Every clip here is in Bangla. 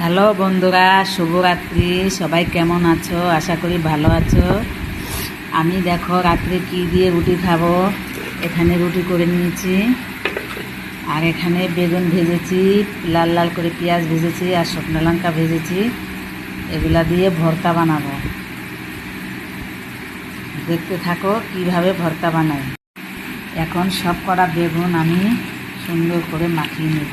হ্যালো বন্ধুরা, শুভরাত্রি। সবাই কেমন আছো? আশা করি ভালো আছো। আমি দেখো রাত্রে কি দিয়ে রুটি খাবো। এখানে রুটি করে নিয়েছি, আর এখানে বেগুন ভেজেছি, লাল লাল করে পেঁয়াজ ভেজেছি, আর শুকনো লঙ্কা ভেজেছি। এগুলা দিয়ে ভর্তা বানাবো। দেখতে থাকো কিভাবে ভর্তা বানাই। এখন সব করা বেগুন আমি সুন্দর করে মাখিয়ে নেব।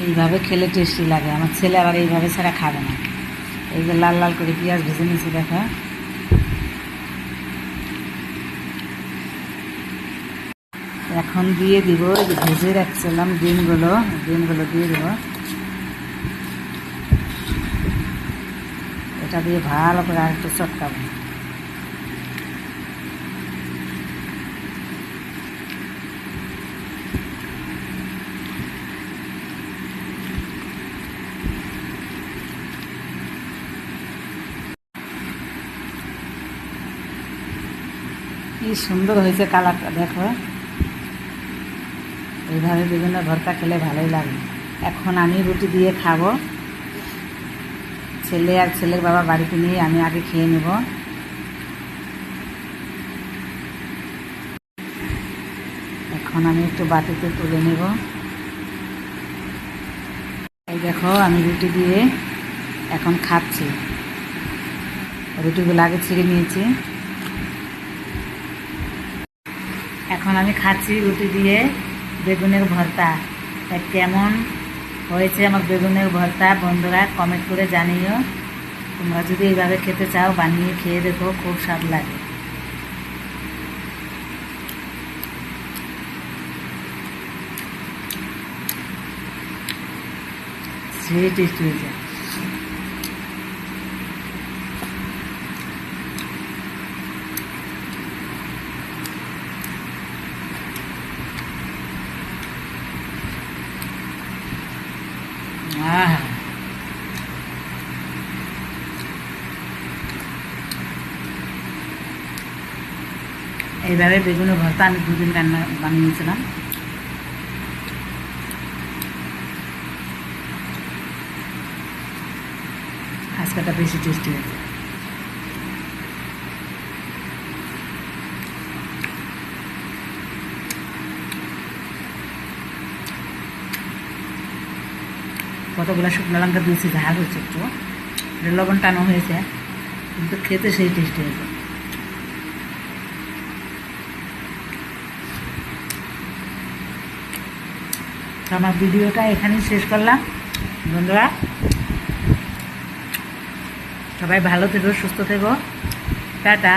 এইভাবে খেলে টেস্টি লাগে। আমার ছেলে আবার এইভাবে ছাড়া খাবে না। এই যে লাল লাল করে পেঁয়াজ ভেজে নিয়েছি দেখো। এখন দিয়ে দিব এই যে ভেজে রাখছিলাম ডিমগুলো দিয়ে দেব। এটা দিয়ে ভালো করে আর একটু চটকাবো। কি সুন্দর হয়েছে কালারটা দেখো। এইভাবে বিভিন্ন ভর্তা খেলে ভালোই লাগে। এখন আমি রুটি দিয়ে খাবো। ছেলে আর ছেলের বাবা বাড়িতে নিয়ে আমি আগে খেয়ে নেব। এখন আমি একটু বাটিতে তুলে নেব। এই দেখো আমি রুটি দিয়ে এখন খাচ্ছি। রুটিগুলো আগে ছিঁড়ে নিয়েছি। এখন আমি খাচ্ছি রুটি দিয়ে বেগুনের ভর্তা। তা কেমন হয়েছে আমার বেগুনের ভর্তা বন্ধুরা কমেন্ট করে জানিও। তোমরা যদি এইভাবে খেতে চাও বানিয়ে খেয়ে দেখো, খুব স্বাদ লাগে। সেই টেস্টি হয়েছে। এইভাবে বেগুনের ভর্তা আমি দুদিন রান্না বানিয়েছিলাম। আজকেটা বেশি টেস্টি হয়েছে। কতগুলো শুকনো লঙ্কা দিয়েছি, ঝাল হয়েছে একটু, লবণ টানো হয়েছে, কিন্তু খেতে সেই টেস্টি হয়েছে। আমার ভিডিওটা এখানেই শেষ করলাম বন্ধুরা। সবাই ভালো থেকো, সুস্থ থেকো। টাটা।